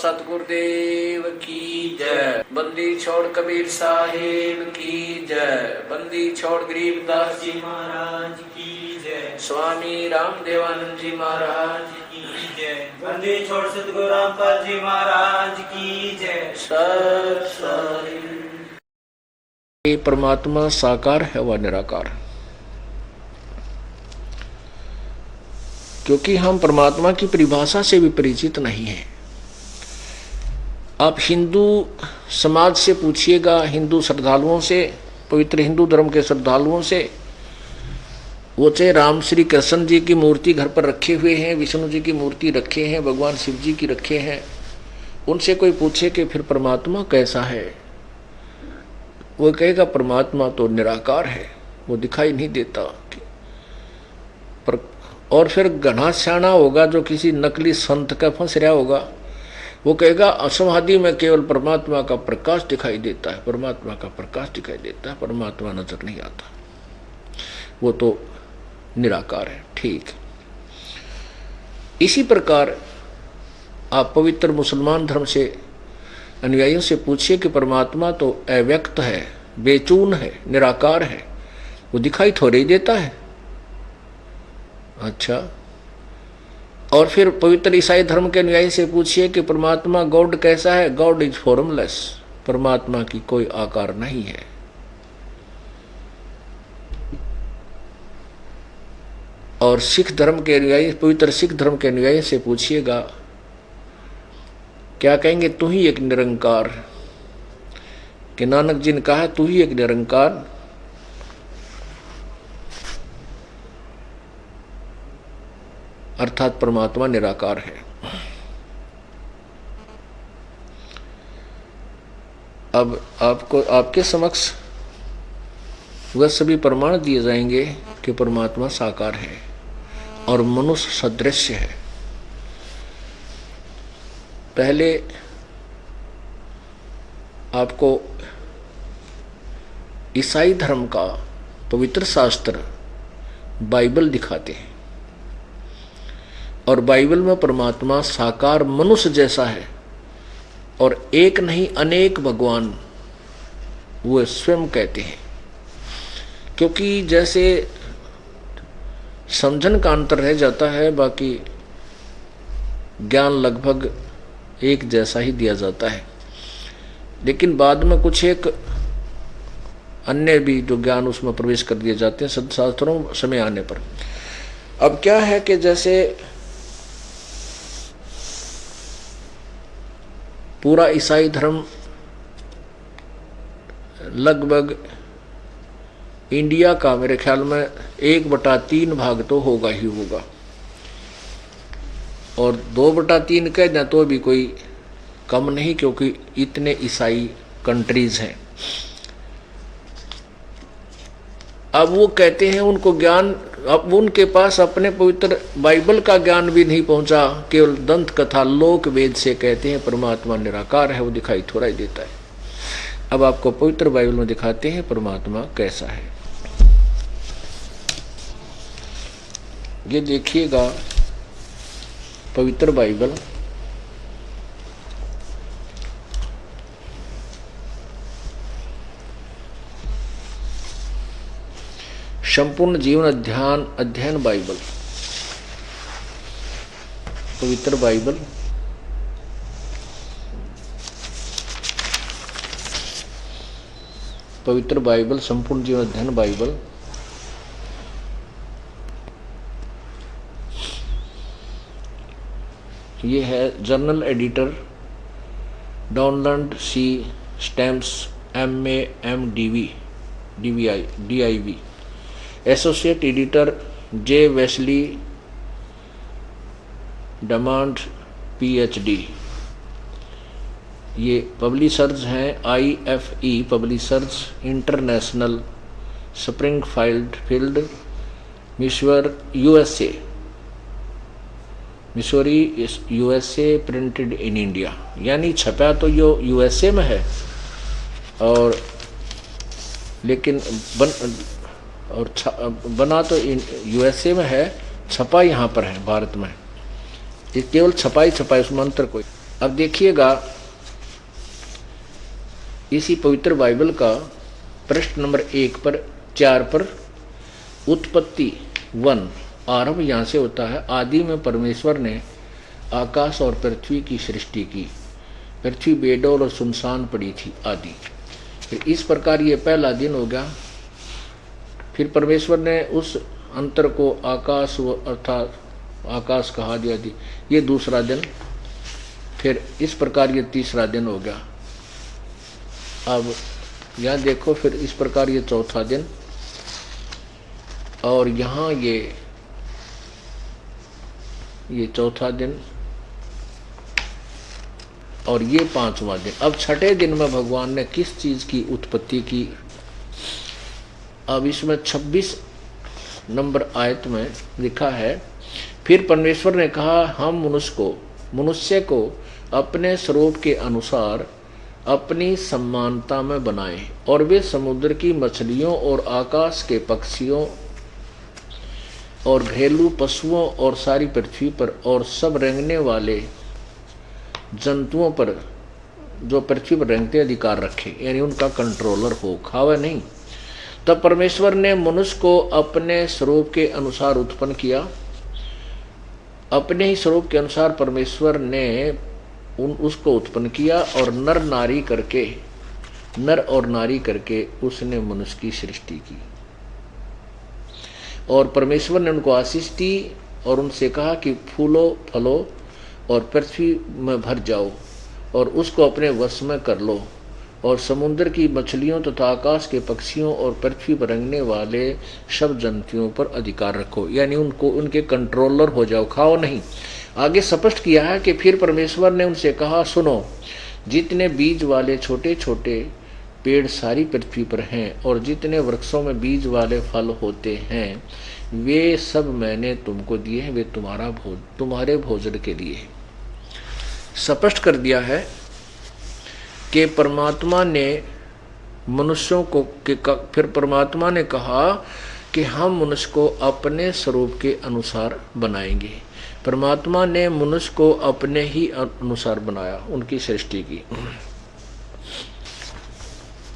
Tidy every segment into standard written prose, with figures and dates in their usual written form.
सतगुरुदेव की जय। बंदी छोड़ कबीर साहिब की जय। बंदी छोड़ गरीबदास जी महाराज की जय। स्वामी रामदेवानंद जी महाराज की जय। बंदी छोड़ सतगुरु रामपाल जी महाराज की जय। परमात्मा साकार है व निराकार, क्योंकि हम परमात्मा की परिभाषा से भी परिचित नहीं हैं। आप हिंदू समाज से पूछिएगा, हिंदू श्रद्धालुओं से, पवित्र हिंदू धर्म के श्रद्धालुओं से, वो चाहे राम श्री कृष्ण जी की मूर्ति घर पर रखे हुए हैं, विष्णु जी की मूर्ति रखे हैं, भगवान शिव जी की रखे हैं, उनसे कोई पूछे कि फिर परमात्मा कैसा है, वो कहेगा परमात्मा तो निराकार है, वो दिखाई नहीं देता। पर और फिर घना सियाना होगा जो किसी नकली संत का फंस रहा होगा, वो कहेगा असमाधि में केवल परमात्मा का प्रकाश दिखाई देता है, परमात्मा का प्रकाश दिखाई देता है, परमात्मा नजर नहीं आता, वो तो निराकार है। ठीक इसी प्रकार आप पवित्र मुसलमान धर्म से अनुयायियों से पूछिए कि परमात्मा तो अव्यक्त है, बेचून है, निराकार है, वो दिखाई थोड़े ही देता है। अच्छा, और फिर पवित्र ईसाई धर्म के अनुयायी से पूछिए कि परमात्मा गॉड कैसा है, गॉड इज फॉर्मलेस, परमात्मा की कोई आकार नहीं है। और सिख धर्म के अनुयायी, पवित्र सिख धर्म के अनुयायी से पूछिएगा, क्या कहेंगे, तू ही एक निरंकार, कि नानक जी ने कहा तू ही एक निरंकार, अर्थात परमात्मा निराकार है। अब आपको आपके समक्ष वह सभी प्रमाण दिए जाएंगे कि परमात्मा साकार है और मनुष्य सदृश है। पहले आपको ईसाई धर्म का पवित्र शास्त्र बाइबल दिखाते हैं, और बाइबल में परमात्मा साकार मनुष्य जैसा है, और एक नहीं अनेक भगवान वो स्वयं कहते हैं। क्योंकि जैसे समझन का अंतर रह जाता है, बाकी ज्ञान लगभग एक जैसा ही दिया जाता है, लेकिन बाद में कुछ एक अन्य भी जो ज्ञान उसमें प्रवेश कर दिए जाते हैं सदशास्त्रों समय आने पर। अब क्या है कि जैसे पूरा ईसाई धर्म लगभग इंडिया का मेरे ख्याल में 1/3 भाग तो होगा ही होगा, और 2/3 कह दें तो भी कोई कम नहीं, क्योंकि इतने ईसाई कंट्रीज हैं। अब वो कहते हैं उनको ज्ञान, अब उनके पास अपने पवित्र बाइबल का ज्ञान भी नहीं पहुंचा, केवल दंत कथा लोक वेद से कहते हैं परमात्मा निराकार है, वो दिखाई थोड़ा ही देता है। अब आपको पवित्र बाइबल में दिखाते हैं परमात्मा कैसा है। ये देखिएगा पवित्र बाइबल, संपूर्ण जीवन अध्ययन बाइबल, पवित्र बाइबल, पवित्र बाइबल, संपूर्ण जीवन अध्ययन बाइबल। ये है journal editor Donald C Stamps MA MDV DIV, associate editor J Wesley डमांड PhD। ये पब्लिशर्स हैं IFE publishers international, Springfield Missouri USA, printed in India. यानी छपा तो यो USA में है, और लेकिन बना तो USA में है, छपा यहाँ पर है भारत में। ये केवल छपाई उसमें अंतर कोई। अब देखिएगा इसी पवित्र बाइबल का पृष्ठ नंबर 4 पर उत्पत्ति 1 आरंभ यहाँ से होता है। आदि में परमेश्वर ने आकाश और पृथ्वी की सृष्टि की। पृथ्वी बेडौल और सुनसान पड़ी थी आदि। फिर इस प्रकार ये पहला दिन हो गया। फिर परमेश्वर ने उस अंतर को आकाश अर्थात आकाश कहा दिया थी, ये दूसरा दिन। फिर इस प्रकार ये तीसरा दिन हो गया। अब यहाँ देखो, फिर इस प्रकार ये चौथा दिन, और यहाँ ये चौथा दिन, और ये पांचवा दिन। अब छठे दिन में भगवान ने किस चीज की उत्पत्ति की? अब इसमें 26 नंबर आयत में लिखा है, फिर परमेश्वर ने कहा, हम मनुष्य को अपने स्वरूप के अनुसार अपनी समानता में बनाएं, और वे समुद्र की मछलियों और आकाश के पक्षियों और घरेलू पशुओं और सारी पृथ्वी पर और सब रेंगने वाले जंतुओं पर जो पृथ्वी पर रेंगते अधिकार रखे, यानी उनका कंट्रोलर हो, खावे नहीं। तब परमेश्वर ने मनुष्य को अपने स्वरूप के अनुसार उत्पन्न किया। अपने ही स्वरूप के अनुसार परमेश्वर ने उसको उत्पन्न किया, और नर और नारी करके उसने मनुष्य की सृष्टि की। और परमेश्वर ने उनको आशीष दी और उनसे कहा कि फूलो फलो और पृथ्वी में भर जाओ और उसको अपने वश में कर लो, और समुद्र की मछलियों तथा आकाश के पक्षियों और पृथ्वी पर रेंगने वाले सब जंतुओं पर अधिकार रखो, यानी उनको उनके कंट्रोलर हो जाओ, खाओ नहीं। आगे स्पष्ट किया है कि फिर परमेश्वर ने उनसे कहा, सुनो, जितने बीज वाले छोटे छोटे पेड़ सारी पृथ्वी पर हैं और जितने वृक्षों में बीज वाले फल होते हैं, वे सब मैंने तुमको दिए हैं, वे तुम्हारे भोजन के लिए। स्पष्ट कर दिया है कि परमात्मा ने मनुष्यों को फिर परमात्मा ने कहा कि हम मनुष्य को अपने स्वरूप के अनुसार बनाएंगे। परमात्मा ने मनुष्य को अपने ही अनुसार बनाया, उनकी सृष्टि की।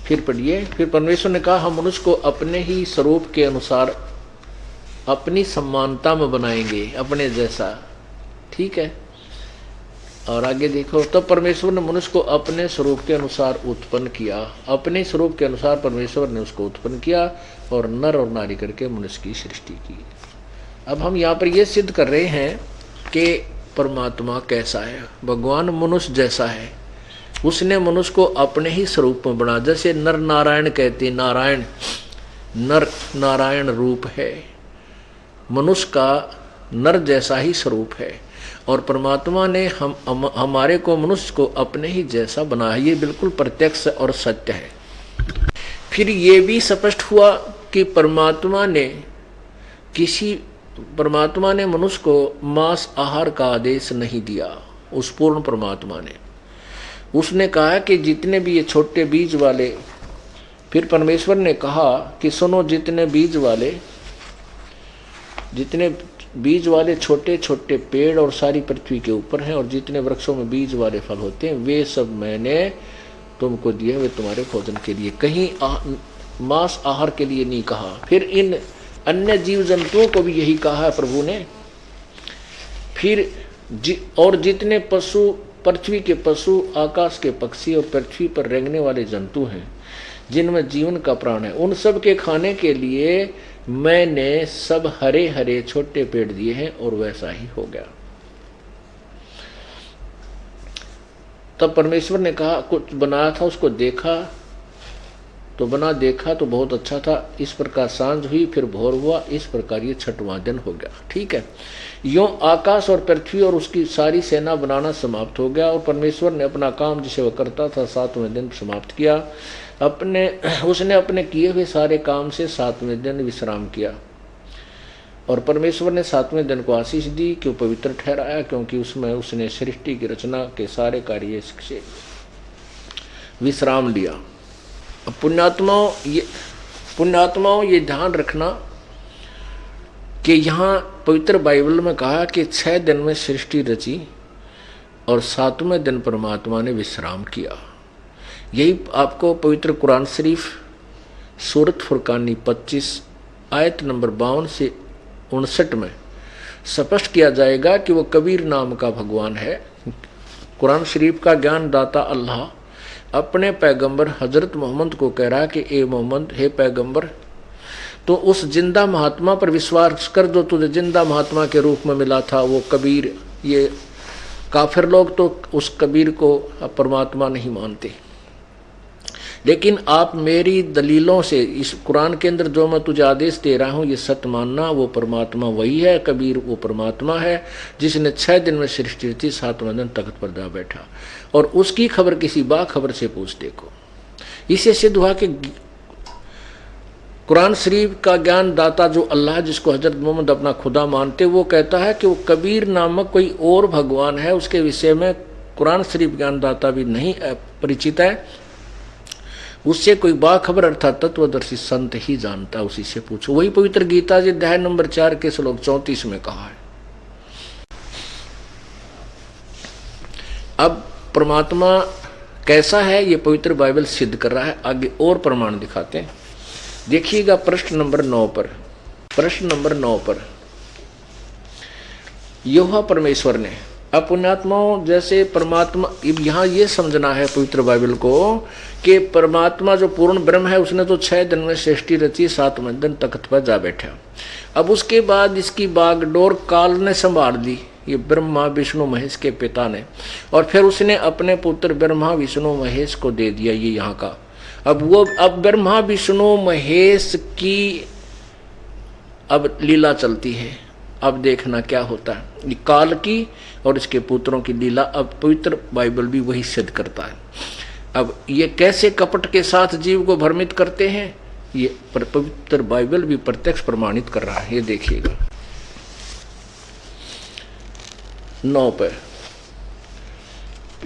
फिर पढ़िए, फिर परमेश्वर ने कहा, हम मनुष्य को अपने ही स्वरूप के अनुसार अपनी समानता में बनाएंगे, अपने जैसा। ठीक है, और आगे देखो, तब परमेश्वर ने मनुष्य को अपने स्वरूप के अनुसार उत्पन्न किया। अपने स्वरूप के अनुसार परमेश्वर ने उसको उत्पन्न किया और नर और नारी करके मनुष्य की सृष्टि की। अब हम यहाँ पर यह सिद्ध कर रहे हैं कि परमात्मा कैसा है। भगवान मनुष्य जैसा है, उसने मनुष्य को अपने ही स्वरूप में बना। जैसे नर नारायण कहते, नर नारायण रूप है, मनुष्य का नर जैसा ही स्वरूप है, और परमात्मा ने हमारे को मनुष्य को अपने ही जैसा बनाया। ये बिल्कुल प्रत्यक्ष और सत्य है। फिर ये भी स्पष्ट हुआ कि परमात्मा ने मनुष्य को मांस आहार का आदेश नहीं दिया। उस पूर्ण परमात्मा ने उसने कहा कि जितने भी ये छोटे बीज वाले, फिर परमेश्वर ने कहा कि सुनो, जितने बीज वाले छोटे छोटे पेड़ और सारी पृथ्वी के ऊपर हैं और जितने वृक्षों में बीज वाले फल होते हैं, वे सब मैंने तुमको दिए, वे तुम्हारे भोजन के लिए। कहीं मांस आहार के लिए नहीं कहा। फिर इन अन्य जीव जंतुओं को भी यही कहा है प्रभु ने। फिर और जितने पशु, पृथ्वी के पशु, आकाश के पक्षी और पृथ्वी पर रेंगने वाले जंतु हैं जिनमें जीवन का प्राण है, उन सब के खाने के लिए मैंने सब हरे हरे छोटे पेड़ दिए हैं, और वैसा ही हो गया। तब परमेश्वर ने कहा, कुछ बनाया था उसको देखा तो बहुत अच्छा था। इस प्रकार सांझ हुई, फिर भोर हुआ, इस प्रकार ये छठवां दिन हो गया। ठीक है, यूं आकाश और पृथ्वी और उसकी सारी सेना बनाना समाप्त हो गया, और परमेश्वर ने अपना काम जिसे वह करता था 7वें दिन समाप्त किया। उसने अपने किए हुए सारे काम से 7वें दिन विश्राम किया, और परमेश्वर ने 7वें दिन को आशीष दी कि वो पवित्र ठहराया, क्योंकि उसमें उसने सृष्टि की रचना के सारे कार्य से विश्राम लिया। अब पुण्यात्माओं ये ध्यान रखना कि यहाँ पवित्र बाइबल में कहा कि 6 दिन में सृष्टि रची और 7वें दिन परमात्मा ने विश्राम किया। यही आपको पवित्र कुरान शरीफ सूरत फुरकानी 25 आयत नंबर 52 से 59 में स्पष्ट किया जाएगा कि वो कबीर नाम का भगवान है। कुरान शरीफ का ज्ञान दाता अल्लाह अपने पैगंबर हजरत मोहम्मद को कह रहा है कि ए मोहम्मद, हे पैगंबर, तो उस जिंदा महात्मा पर विश्वास कर जो तुझे जिंदा महात्मा के रूप में मिला था, वो कबीर। ये काफिर लोग तो उस कबीर को परमात्मा नहीं मानते, लेकिन आप मेरी दलीलों से इस कुरान के अंदर जो मैं तुझे आदेश दे रहा हूँ ये सत्य मानना। वो परमात्मा वही है, कबीर वो परमात्मा है जिसने 6 दिन में सृष्टि रची, 7वें दिन तख्त पर जा बैठा। और उसकी खबर किसी बाखबर से पूछ देखो। इससे सिद्ध हुआ कि कुरान शरीफ का ज्ञान दाता जो अल्लाह, जिसको हजरत मोहम्मद अपना खुदा मानते, वो कहता है कि वो कबीर नामक कोई और भगवान है। उसके विषय में कुरान शरीफ ज्ञान दाता भी नहीं परिचित है, उससे कोई बाखबर अर्थात तत्वदर्शी संत ही जानता, उसी से पूछो। वही पवित्र गीता जी अध्याय नंबर 4 के श्लोक 34 में कहा है। अब परमात्मा कैसा है ये पवित्र बाइबल सिद्ध कर रहा है। आगे और प्रमाण दिखाते हैं। देखिएगा प्रश्न नंबर 9 पर। प्रश्न नंबर 9 पर यहोवा परमेश्वर ने अपनात्माओं जैसे परमात्मा, यहाँ ये समझना है पवित्र बाइबल को कि परमात्मा जो पूर्ण ब्रह्म है उसने तो 6 दिन में सृष्टि रची, 7वें दिन तख्त पर जा बैठा। अब उसके बाद इसकी बागडोर काल ने संभाल ली, ये ब्रह्मा विष्णु महेश के पिता ने, और फिर उसने अपने पुत्र ब्रह्मा विष्णु महेश को दे दिया ये यहाँ का। अब ब्रह्मा विष्णु महेश की अब लीला चलती है। अब देखना क्या होता है। ये काल की और इसके पुत्रों की लीला अब पवित्र बाइबल भी वही सिद्ध करता है। अब ये कैसे कपट के साथ जीव को भ्रमित करते हैं ये पवित्र बाइबल भी प्रत्यक्ष प्रमाणित कर रहा है। ये देखिएगा 9 पर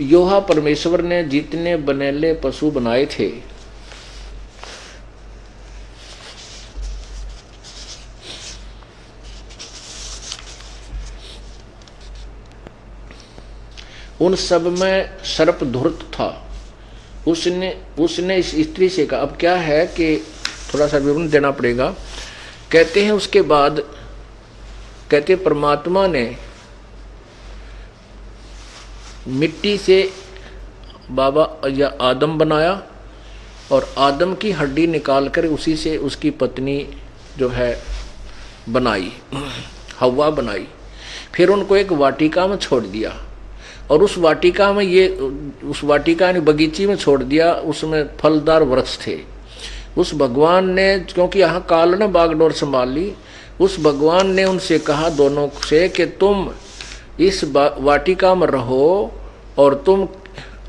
यहोवा परमेश्वर ने जितने बनेले पशु बनाए थे उन सब में सर्प धूर्त था। उसने इस स्त्री से कहा। अब क्या है कि थोड़ा सा विवरण देना पड़ेगा। कहते हैं उसके बाद कहते परमात्मा ने मिट्टी से बाबा या आदम बनाया और आदम की हड्डी निकालकर उसी से उसकी पत्नी जो है बनाई, हव्वा बनाई। फिर उनको एक वाटिका में छोड़ दिया और उस वाटिका ने बगीची में छोड़ दिया। उसमें फलदार वृक्ष थे। उस भगवान ने, क्योंकि यहाँ काल ने बागडोर संभाल ली, उस भगवान ने उनसे कहा दोनों से कि तुम इस वाटिका में रहो और तुम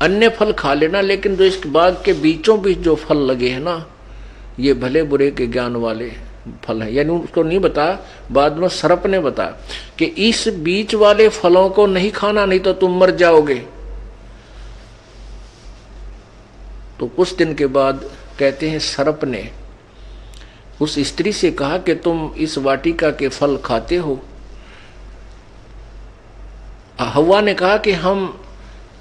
अन्य फल खा लेना, लेकिन जो इस बाग के बीचों बीच जो फल लगे हैं ना, ये भले बुरे के ज्ञान वाले फल है। यानी उसको नहीं बताया, बाद में सर्प ने बताया कि इस बीच वाले फलों को नहीं खाना, नहीं तो तुम मर जाओगे। तो कुछ दिन के बाद कहते हैं सर्प ने उस स्त्री से कहा कि तुम इस वाटिका के फल खाते हो। हव्वा ने कहा कि हम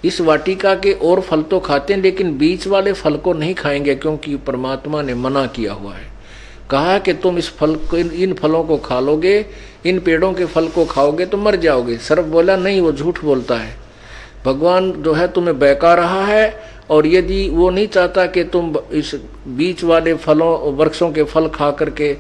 इस वाटिका के और फल तो खाते हैं लेकिन बीच वाले फल को नहीं खाएंगे, क्योंकि परमात्मा ने मना किया हुआ है। कहा कि तुम इस फल को, इन फलों को खा लोगे, इन पेड़ों के फल को खाओगे तो मर जाओगे। सर्प बोला नहीं, वो झूठ बोलता है। भगवान जो है तुम्हें बहका रहा है, और यदि वो नहीं चाहता कि तुम इस बीच वाले फलों वृक्षों के फल खा करके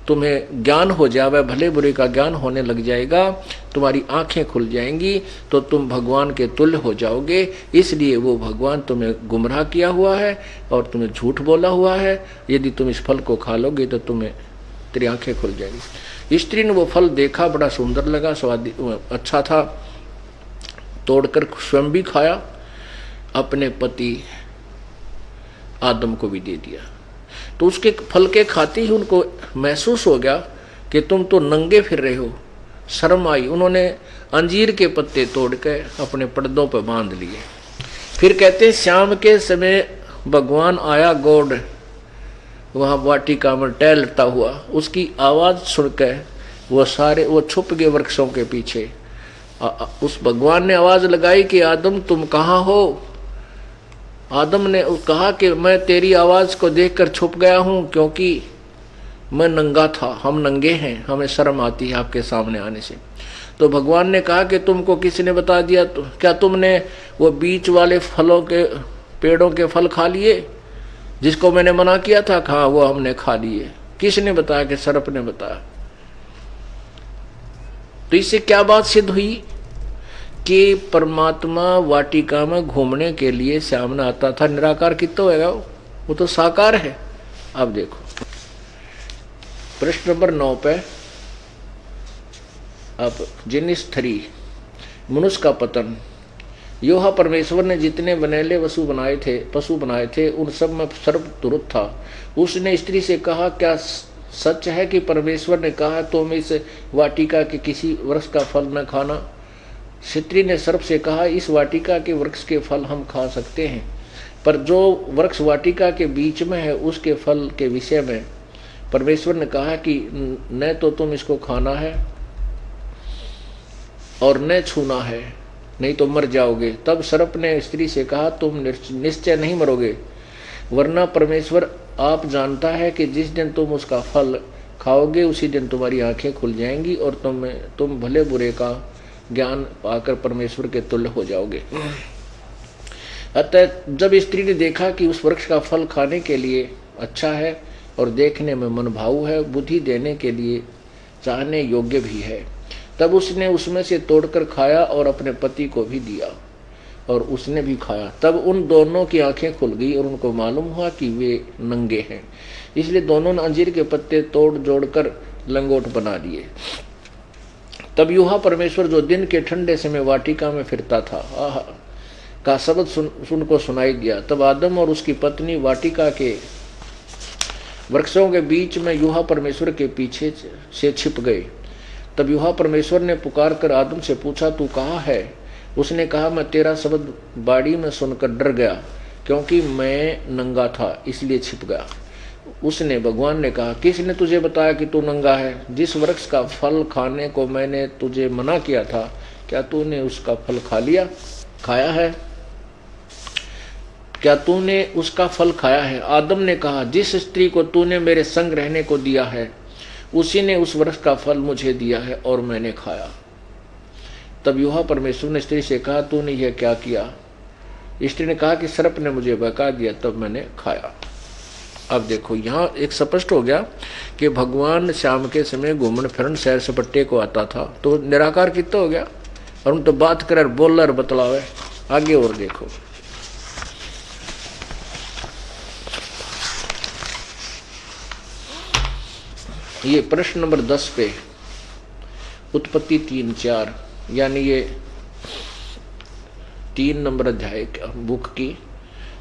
तुम्हें ज्ञान हो जाए, भले बुरे का ज्ञान होने लग जाएगा, तुम्हारी आंखें खुल जाएंगी, तो तुम भगवान के तुल्य हो जाओगे। इसलिए वो भगवान तुम्हें गुमराह किया हुआ है और तुम्हें झूठ बोला हुआ है। यदि तुम इस फल को खा लोगे तो तुम्हें तेरी आंखें खुल जाएगी। स्त्री ने वो फल देखा, बड़ा सुंदर लगा, स्वाद अच्छा था, तोड़कर स्वयं भी खाया, अपने पति आदम को भी दे दिया। तो उसके फल के खाते ही उनको महसूस हो गया कि तुम तो नंगे फिर रहे हो। शर्म आई, उन्होंने अंजीर के पत्ते तोड़ के अपने पर्दों पर बांध लिए। फिर कहते हैं शाम के समय भगवान आया गॉड वहाँ वाटिका में टहलता हुआ। उसकी आवाज़ सुनकर वो छुप गए वृक्षों के पीछे। उस भगवान ने आवाज लगाई कि आदम तुम कहाँ हो। आदम ने कहा कि मैं तेरी आवाज को देखकर छुप गया हूं, क्योंकि मैं नंगा था, हम नंगे हैं, हमें शर्म आती है आपके सामने आने से। तो भगवान ने कहा कि तुमको किसने बता दिया, तो क्या तुमने वो बीच वाले फलों के पेड़ों के फल खा लिए जिसको मैंने मना किया था? कहा वो हमने खा लिए। किसने बताया? कि सर्प ने बताया। तो इससे क्या बात सिद्ध हुई कि परमात्मा वाटिका में घूमने के लिए सामने आता था। निराकार कितना होगा? वो तो साकार है। अब देखो प्रश्न नंबर 9 पे, अब जिनिस 3 मनुष्य का पतन। योहा परमेश्वर ने जितने बनेले पशु बनाए थे उन सब में सर्वतुरुत था। उसने स्त्री से कहा, क्या सच है कि परमेश्वर ने कहा तुम इस वाटिका के किसी वृक्ष का फल न खाना? स्त्री ने सर्प से कहा, इस वाटिका के वृक्ष के फल हम खा सकते हैं, पर जो वृक्ष वाटिका के बीच में है उसके फल के विषय में परमेश्वर ने कहा कि न तो तुम इसको खाना है और न छूना है, नहीं तो मर जाओगे। तब सर्प ने स्त्री से कहा, तुम निश्चय नहीं मरोगे, वरना परमेश्वर आप जानता है कि जिस दिन तुम उसका फल खाओगे उसी दिन तुम्हारी आंखें खुल जाएंगी और तुम भले बुरे का ज्ञान पाकर परमेश्वर के तुल्य हो जाओगे। अतः जब स्त्री ने देखा कि उस वृक्ष का फल खाने के लिए अच्छा है और देखने में मनभाऊ है, बुद्धि देने के लिए चाहने योग्य भी है, तब उसने उसमें से तोड़कर खाया और अपने पति को भी दिया और उसने भी खाया। तब उन दोनों की आंखें खुल गई और उनको मालूम हुआ कि वे नंगे हैं। इसलिए दोनों ने अंजीर के पत्ते तोड़ जोड़कर लंगोट बना दिए। तब यूहा परमेश्वर जो दिन के ठंडे समय वाटिका में फिरता था का शब्द सुन को सुनाई दिया। तब आदम और उसकी पत्नी वाटिका के वृक्षों के बीच में यूहा परमेश्वर के पीछे से छिप गए। तब यूहा परमेश्वर ने पुकार कर आदम से पूछा, तू कहाँ है? उसने कहा, मैं तेरा शब्द बाड़ी में सुनकर डर गया, क्योंकि मैं नंगा था इसलिए छिप गया। उसने भगवान ने कहा, किसने तुझे बताया कि तू नंगा है? जिस वृक्ष का फल खाने को मैंने तुझे मना किया था, क्या तूने उसका फल खाया है? क्या तूने उसका फल खाया है? आदम ने कहा, जिस स्त्री को तूने मेरे संग रहने को दिया है उसी ने उस वृक्ष का फल मुझे दिया है और मैंने खाया। तब यूहा परमेश्वर ने स्त्री से कहा, तूने यह क्या किया? स्त्री ने कहा कि सर्प ने मुझे बहका दिया, तब मैंने खाया। अब देखो यहाँ एक स्पष्ट हो गया कि भगवान शाम के समय घूमन फिरन सैर सपट्टे को आता था, तो निराकार कितना हो गया। और उन तो बात कर बोल और बतलावे। आगे और देखो, ये प्रश्न नंबर 10 पे उत्पत्ति 3-4, यानी ये 3 नंबर अध्याय बुक की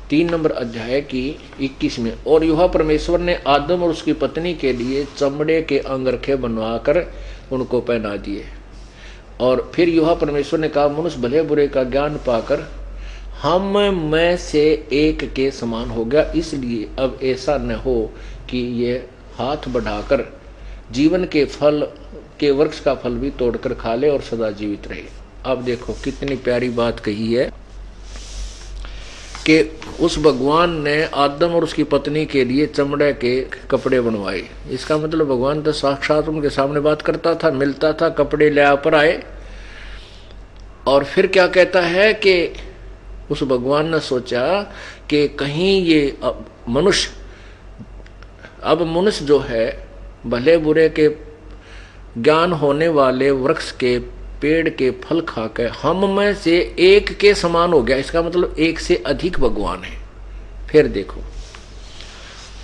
3 नंबर अध्याय की 21 में। और यूहा परमेश्वर ने आदम और उसकी पत्नी के लिए चमड़े के अंगरखे बनवाकर उनको पहना दिए। और फिर यूहा परमेश्वर ने कहा, मनुष्य भले बुरे का ज्ञान पाकर हम में से एक के समान हो गया, इसलिए अब ऐसा न हो कि ये हाथ बढ़ाकर जीवन के फल के वृक्ष का फल भी तोड़कर खा ले और सदा जीवित रहे। अब देखो कितनी प्यारी बात कही है कि उस भगवान ने आदम और उसकी पत्नी के लिए चमड़े के कपड़े बनवाए। इसका मतलब भगवान तो साक्षात उनके सामने बात करता था, मिलता था, कपड़े ले पर आए। और फिर क्या कहता है कि उस भगवान ने सोचा कि कहीं ये मनुष्य जो है भले बुरे के ज्ञान होने वाले वृक्ष के पेड़ के फल खाकर हम में से एक के समान हो गया। इसका मतलब एक से अधिक भगवान है। फिर देखो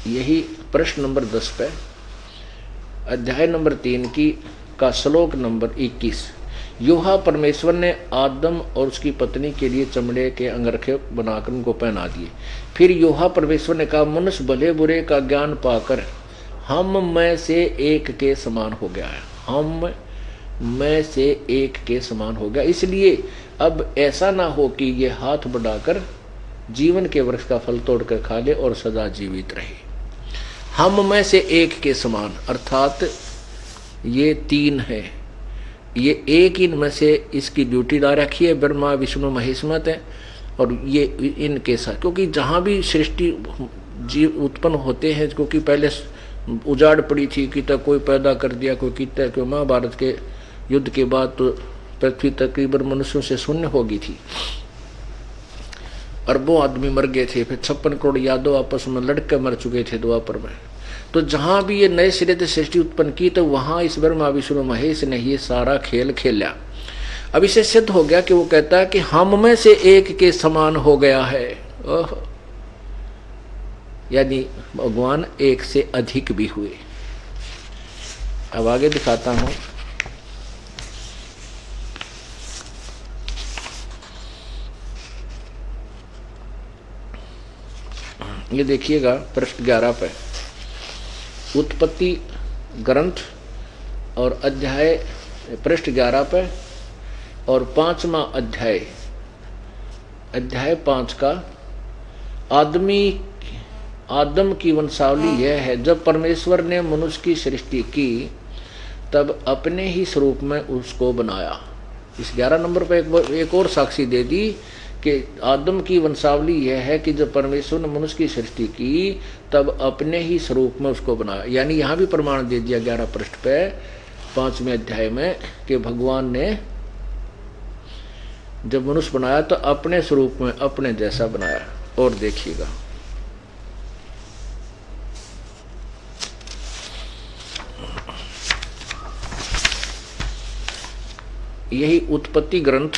यही प्रश्न नंबर 10 पे अध्याय नंबर 3 का श्लोक नंबर 21। यूहा परमेश्वर ने आदम और उसकी पत्नी के लिए चमड़े के अंगरखे बनाकर उनको पहना दिए। फिर यूहा परमेश्वर ने कहा, मनुष्य भले बुरे का ज्ञान पाकर हम में से एक के समान हो गया है। हम में से एक के समान हो गया, इसलिए अब ऐसा ना हो कि ये हाथ बढ़ाकर जीवन के वृक्ष का फल तोड़कर खा ले और सदा जीवित रहे। हम में से एक के समान अर्थात ये 3 है, ये एक इनमें से इसकी ड्यूटी ला रखी है, ब्रह्मा विष्णु महेश मत है, और ये इनके साथ, क्योंकि जहाँ भी सृष्टि जीव उत्पन्न होते हैं, क्योंकि पहले उजाड़ पड़ी थी कि तक कोई पैदा कर दिया, कोई कितना, क्यों महाभारत के युद्ध के बाद तो पृथ्वी तकरीबन मनुष्यों से शून्य हो गई थी, अरबों आदमी मर गए थे, फिर 56 करोड़ यादव आपस में लड़के मर चुके थे द्वापर में। तो जहाँ भी ये नए सिरे से सृष्टि उत्पन्न की, तो वहाँ इस ब्रह्मा विष्णु महेश ने ये सारा खेल खेला। अब इसे सिद्ध हो गया कि वो कहता है कि हम में से एक के समान हो गया है, यानी भगवान एक से अधिक भी हुए। अब आगे दिखाता हूं। ये देखिएगा पृष्ठ 11 पे उत्पत्ति ग्रंथ और अध्याय, पृष्ठ 11 पे, और 5वां अध्याय, अध्याय 5 का आदम की वंशावली यह है, जब परमेश्वर ने मनुष्य की सृष्टि की तब अपने ही स्वरूप में उसको बनाया। इस 11 नंबर पर एक और साक्षी दे दी कि आदम की वंशावली यह है कि जब परमेश्वर ने मनुष्य की सृष्टि की तब अपने ही स्वरूप में उसको बनाया। यानी यहाँ भी प्रमाण दे दिया 11 पृष्ठ पे 5वें अध्याय में कि भगवान ने जब मनुष्य बनाया तो अपने स्वरूप में अपने जैसा बनाया। और देखिएगा यही उत्पत्ति ग्रंथ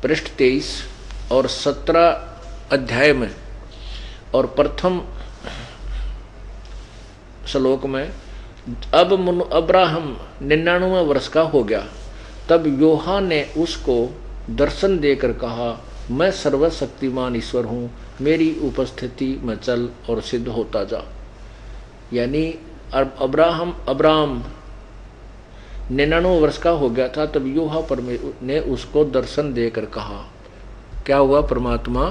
पृष्ठ 23 और 17 अध्याय में और प्रथम श्लोक में, अब अब्राहम 99 वर्ष का हो गया, तब योहा ने उसको दर्शन देकर कहा, मैं सर्वशक्तिमान ईश्वर हूँ, मेरी उपस्थिति में चल और सिद्ध होता जा। यानी अब्राहम 99 वर्ष का हो गया था, तब योहा ने उसको दर्शन देकर कहा। क्या हुआ? परमात्मा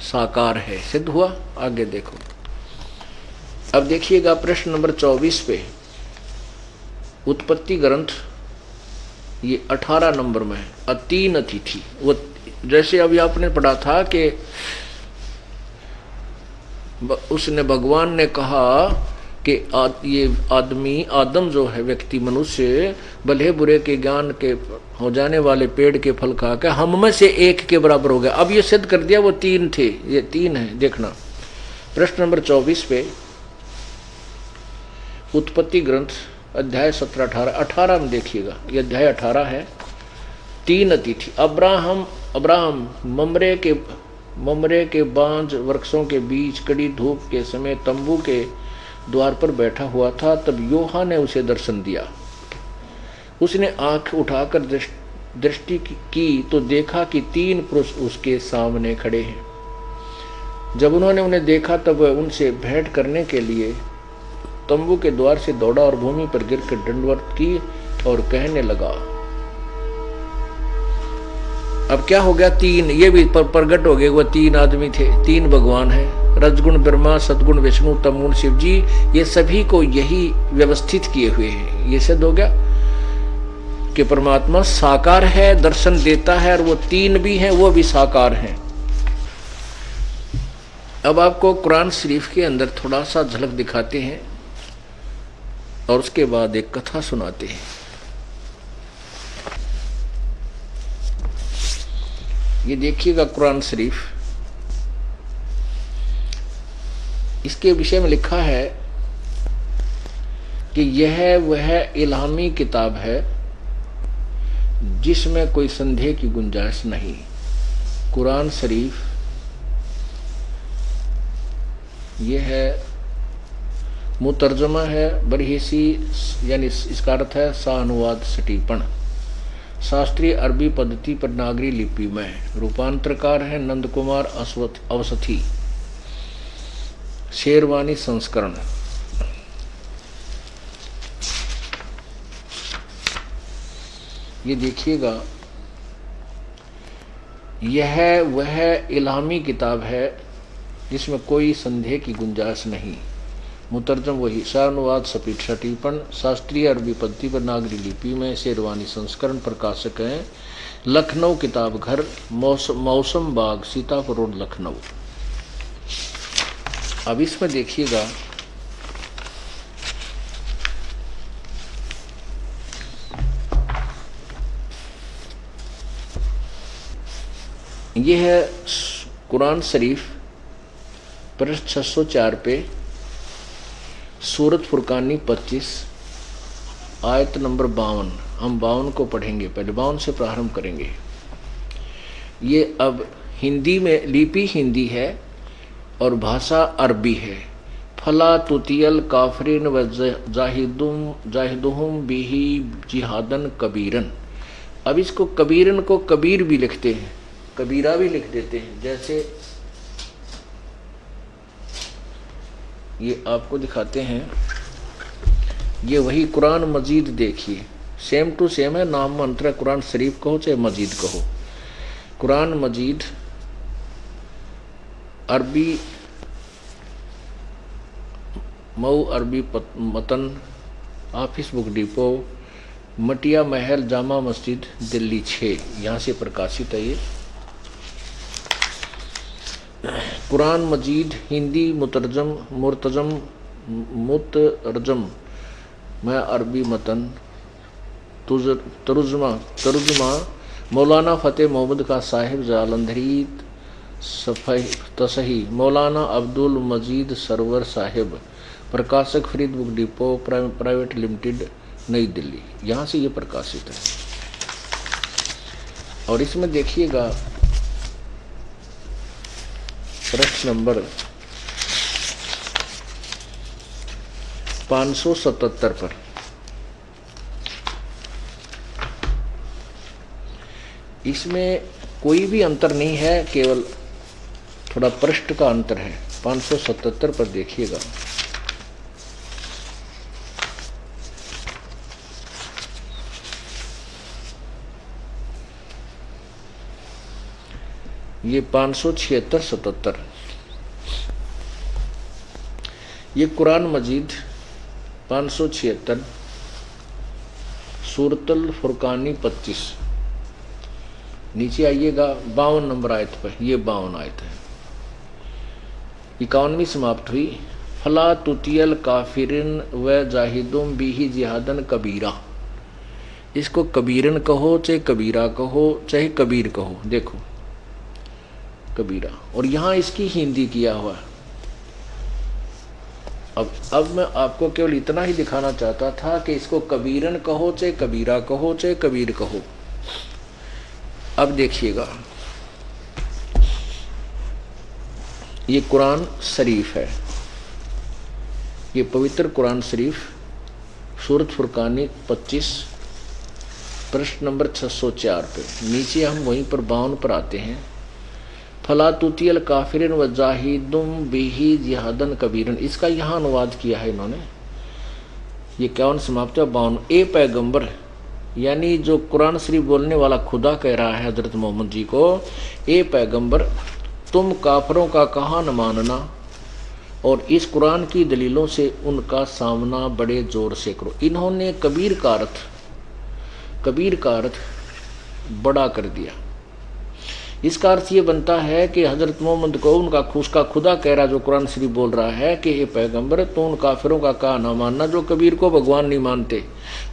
साकार है, सिद्ध हुआ। आगे देखो, अब देखिएगा प्रश्न नंबर 24 पे उत्पत्ति ग्रंथ, ये 18 नंबर में है। 3 अतिथि, वो जैसे अभी आपने पढ़ा था कि उसने भगवान ने कहा कि ये आदम जो है व्यक्ति मनुष्य भले बुरे के ज्ञान के हो जाने वाले पेड़ के फल खा के हम में से एक के बराबर हो गया। अब ये सिद्ध कर दिया वो 3 थे, ये 3 है। देखना प्रश्न नंबर 24 पे उत्पत्ति ग्रंथ अध्याय 17-18 में देखिएगा, ये अध्याय 18 है। 3 अतिथि। अब्राहम ममरे के बांझ वृक्षों के बीच कड़ी धूप के समय तंबू के द्वार पर बैठा हुआ था, तब योहा ने उसे दर्शन दिया। उसने आंख उठाकर दृष्टि की तो देखा कि 3 पुरुष उसके सामने खड़े हैं। जब उन्होंने उन्हें देखा तब उनसे भेंट करने के लिए तंबू के द्वार से दौड़ा और भूमि पर गिरकर दंडवत की और कहने लगा। अब क्या हो गया? 3 ये भी प्रकट हो गए, वो 3 आदमी थे, 3 भगवान हैं, रजगुण ब्रह्मा, सदगुण विष्णु, तमगुण शिव जी। ये सभी को यही व्यवस्थित किए हुए हैं। ये सिद्ध हो गया कि परमात्मा साकार है, दर्शन देता है, और वो 3 भी हैं, वो भी साकार हैं। अब आपको कुरान शरीफ के अंदर थोड़ा सा झलक दिखाते हैं और उसके बाद एक कथा सुनाते हैं। ये देखिएगा कुरान शरीफ, इसके विषय में लिखा है कि यह वह इल्हामी किताब है जिसमें कोई संदेह की गुंजाइश नहीं। कुरान शरीफ यह है, मुतर्जमा है, बरहिसी यानी इसका अर्थ है सानुवाद सटीपण, शास्त्रीय अरबी पद्धति पर नागरी लिपि में। रूपांतरकार है नंद कुमार अवस्थी, शेरवानी संस्करण। ये देखिएगा, यह वह इल्हामी किताब है जिसमें कोई संदेह की गुंजाइश नहीं। मुतरजम वही, सानुवाद सपीठ टिप्पण, शास्त्रीय अरबी पद्धति पर नागरी लिपि में शेरवानी संस्करण, प्रकाशक हैं लखनऊ किताब घर, मौसम बाग, सीतापुर रोड, लखनऊ। अब इसमें देखिएगा यह है कुरान शरीफ पृष्ठ 604 पे, सूरत फुरकानी 25 आयत नंबर 52। हम 52 को पढ़ेंगे, पहले 52 से प्रारंभ करेंगे। ये अब हिंदी में, लिपि हिंदी है और भाषा अरबी है। फला तुतियल काफरिन व जाहिदुहुम बिही जिहादन कबीरन। अब इसको कबीरन को कबीर भी लिखते हैं, कबीरा भी लिख देते हैं। जैसे ये आपको दिखाते हैं, ये वही कुरान मजीद देखिए, सेम टू सेम है, नाम मंत्र कुरान शरीफ कहो चाहे मजीद कहो। कुरान मजीद अरबी मऊ अरबी मतन, ऑफिस बुक डिपो, मटिया महल जामा मस्जिद, दिल्ली 6, यहाँ से प्रकाशित है ये कुरान मजीद हिंदी मुतरजम मैं अरबी मतन, तर्जुमा मौलाना फ़तेह मोहम्मद का साहिब जालंधरी तसही, मौलाना अब्दुल मजीद सरवर साहिब, प्रकाशक Farid book depot private limited, नई दिल्ली। यहाँ से ये प्रकाशित है। और इसमें देखिएगा प्रश्न नंबर 577 पर, इसमें कोई भी अंतर नहीं है, केवल थोड़ा पृष्ठ का अंतर है। 577 पर देखिएगा, ये 576-77, ये कुरान मजीद 576 सूरतुल फुरकानी 25। नीचे आइएगा 52 नंबर आयत पर, ये 52 आयत है। 51वीं समाप्त हुई, फला तुतियल काफिरिन व जाहिदुम बिही जिहादन कबीरा। इसको कबीरन कहो चाहे कबीरा कहो चाहे कबीर कहो, देखो कबीरा, और यहाँ इसकी हिंदी किया हुआ है। अब मैं आपको केवल इतना ही दिखाना चाहता था कि इसको कबीरन कहो चाहे कबीरा कहो चाहे कबीर कहो। अब देखिएगा, ये कुरान शरीफ है, ये पवित्र कुरान शरीफ, सूरत फुरकानी 25 प्रश्न नंबर 604 पे। नीचे हम वहीं पर 52 पर आते हैं, फला तुतियल काफिरिन व जाहिदुम बिही जिहादन कबीरन। इसका यहाँ अनुवाद किया है इन्होंने, ये 51 समाप्त है 52। ए पैगंबर, यानी जो कुरान शरीफ बोलने वाला खुदा कह रहा है हजरत मोहम्मद जी को, ए पैगंबर तुम काफरों का कहा न मानना और इस कुरान की दलीलों से उनका सामना बड़े जोर से करो। इन्होंने कबीर का अर्थ बड़ा कर दिया। इसका अर्थ ये बनता है कि हजरत मोहम्मद को उसका खुदा कह रहा, जो कुरान शरीफ बोल रहा है कि ये पैगंबर तो उन काफिरों का कहा ना मानना जो कबीर को भगवान नहीं मानते,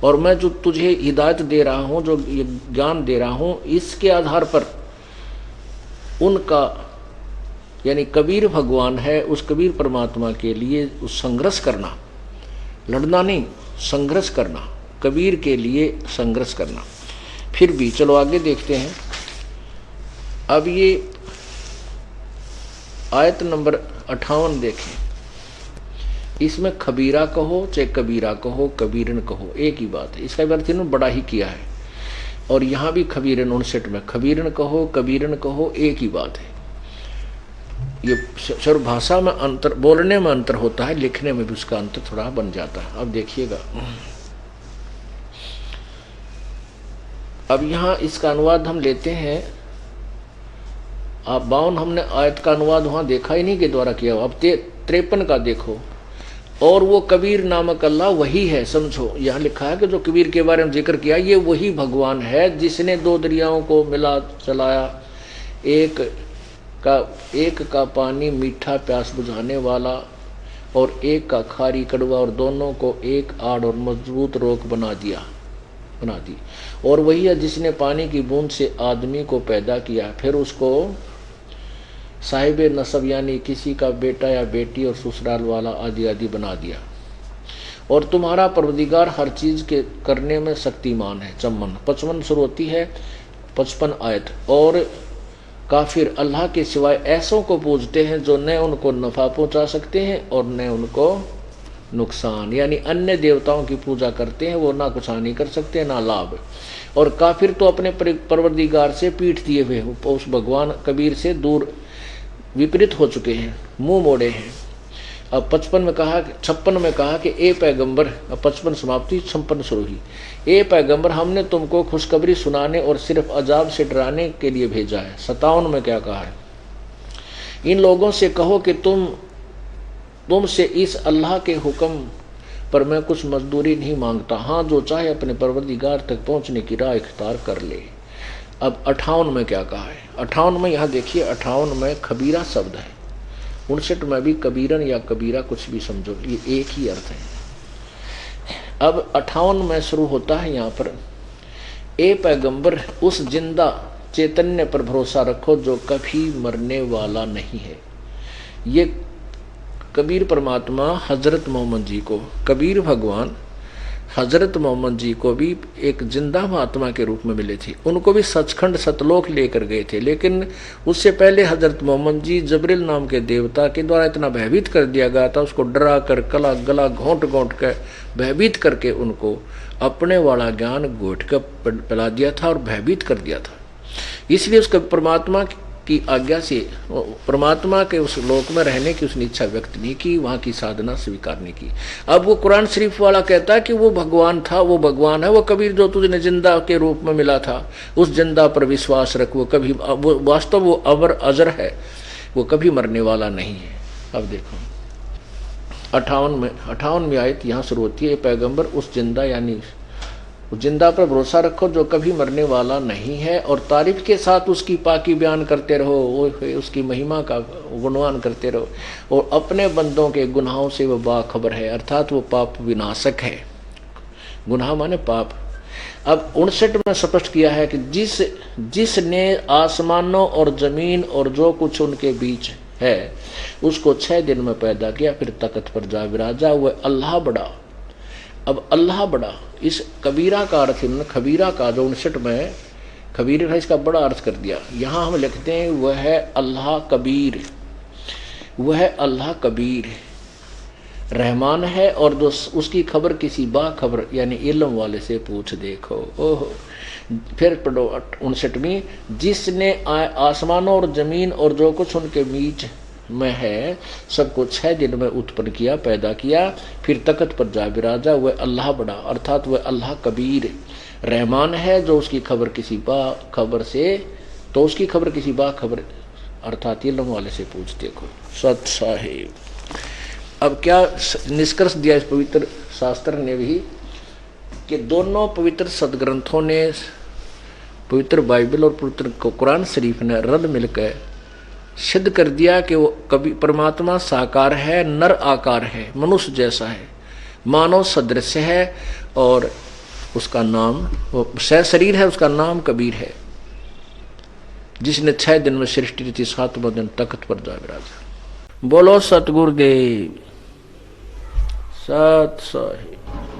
और मैं जो तुझे हिदायत दे रहा हूँ, जो ये ज्ञान दे रहा हूँ, इसके आधार पर उनका, यानी कबीर भगवान है, उस कबीर परमात्मा के लिए उस संघर्ष करना, लड़ना नहीं, संघर्ष करना, कबीर के लिए संघर्ष करना। फिर भी चलो आगे देखते हैं। अब ये आयत नंबर 58 देखें, इसमें खबीरा कहो चाहे कबीरा कहो, कबीरन कहो, एक ही बात है। इसका अर्थ इन्होंने बड़ा ही किया है, और यहाँ भी खबीरन 59 में खबीरन कहो कबीरन कहो, एक ही बात है। ये सर्व भाषा में अंतर, बोलने में अंतर होता है, लिखने में भी उसका अंतर थोड़ा बन जाता है। अब देखिएगा, अब यहाँ इसका अनुवाद हम लेते हैं। आप 52 हमने आयत का अनुवाद वहाँ देखा ही नहीं के द्वारा किया हुआ। अब 53 का देखो, और वो कबीर नामक अल्लाह वही है, समझो। यहाँ लिखा है कि जो कबीर के बारे में जिक्र किया ये वही भगवान है जिसने दो दरियाओं को मिला चलाया, एक का पानी मीठा प्यास बुझाने वाला और एक का खारी कड़वा, और दोनों को एक आड़ और मजबूत रोक बना दी। और वही है जिसने पानी की बूंद से आदमी को पैदा किया, फिर उसको साहिब नसब यानी किसी का बेटा या बेटी और ससुराल वाला आदि आदि बना दिया। और तुम्हारा परवदिगार हर चीज के करने में शक्तिमान है। चम्मन 55 शुरू होती है 55 आयत। और काफिर अल्लाह के सिवाय ऐसों को पूजते हैं जो न उनको नफा पहुंचा सकते हैं और न उनको नुकसान, यानी अन्य देवताओं की पूजा करते हैं, वो ना कुछ हानि कर सकते ना लाभ। और काफिर तो अपने परवरदिगार से पीठ दिए हुए उस भगवान कबीर से दूर विपरीत हो चुके हैं, मुंह मोड़े हैं। अब 56 में कहा कि ए पैगंबर, अब 55 समाप्ति 56 शुरू हुई। ए पैगंबर, हमने तुमको खुशखबरी सुनाने और सिर्फ अजाब से डराने के लिए भेजा है। 57 में क्या कहा है, इन लोगों से कहो कि तुमसे इस अल्लाह के हुक्म पर मैं कुछ मजदूरी नहीं मांगता। हाँ, जो चाहे अपने परवरदिगार तक पहुंचने की राह इख्तियार कर ले। अब 58 में क्या कहा है, 58 में यहाँ देखिए, 58 में खबीरा शब्द है, 59 में भी कबीरन या कबीरा कुछ भी समझो, ये एक ही अर्थ है। अब 58 में शुरू होता है यहाँ पर, ए पैगंबर उस जिंदा चैतन्य पर भरोसा रखो जो कभी मरने वाला नहीं है। ये कबीर परमात्मा हजरत मोहम्मद जी को, कबीर भगवान हजरत मोहम्मद जी को भी एक जिंदा महात्मा के रूप में मिले थे। उनको भी सचखंड सतलोक लेकर गए थे, लेकिन उससे पहले हजरत मोहम्मद जी जबरील नाम के देवता के द्वारा इतना भयभीत कर दिया गया था, उसको डरा कर गला घोंट कर भयभीत करके उनको अपने वाला ज्ञान घोट कर पिला दिया था और भयभीत कर दिया था। इसलिए उसका परमात्मा की आज्ञा से परमात्मा के उस लोक में रहने की उसने इच्छा व्यक्त नहीं की, वहाँ की साधना स्वीकार नहीं की। अब वो कुरान शरीफ वाला कहता है कि वो भगवान था, वो भगवान है, वो कबीर जो तुझे जिंदा के रूप में मिला था, उस जिंदा पर विश्वास रख, वो कभी, वो वास्तव वो अमर अजर है, वो कभी मरने वाला नहीं है। अब देखो 58 में आयत यहाँ शुरू होती है, पैगंबर उस जिंदा यानी जिंदा पर भरोसा रखो जो कभी मरने वाला नहीं है, और तारीफ के साथ उसकी पाकी बयान करते रहो, उसकी महिमा का गुणगान करते रहो, और अपने बंदों के गुनाहों से वो बाखबर है, अर्थात वो पाप विनाशक है। गुनाह माने पाप। अब 59 में स्पष्ट किया है कि जिसने आसमानों और जमीन और जो कुछ उनके बीच है उसको 6 दिन में पैदा किया, फिर तख्त पर जा विराजा, वह अल्लाह बड़ा। अब अल्लाह बड़ा इस कबीरा का अर्थ, खबीरा का जो 59 में खबीर है, इसका बड़ा अर्थ कर दिया। यहाँ हम लिखते हैं वह है अल्लाह कबीर, वह अल्लाह कबीर रहमान है, और जो उसकी खबर किसी बाखबर यानी इल्म वाले से पूछ देखो। ओह, फिर पढ़ो 59वीं, जिसने आसमानों और जमीन और जो कुछ उनके बीच में है सबको 6 दिन में उत्पन्न किया, पैदा किया, फिर तख्त पर जा विराजा, वह अल्लाह बड़ा, अर्थात वह अल्लाह कबीर रहमान है, जो उसकी खबर किसी बाखबर से, तो उसकी खबर किसी बाखबर अर्थात इल्म वाले से पूछ देखो। सत साहिब। अब क्या निष्कर्ष दिया इस पवित्र शास्त्र ने भी कि दोनों पवित्र सदग्रंथों ने, पवित्र बाइबल और पवित्र कुरान शरीफ ने रल मिलकर सिद्ध कर दिया कि वो कभी परमात्मा साकार है, नर आकार है, मनुष्य जैसा है, मानव सदृश है, और उसका नाम वो शरीर है, उसका नाम कबीर है, जिसने 6 दिन में सृष्टि रची, 7वें दिन तख्त पर जा विराजा। बोलो सतगुरुदेव सत साहिब।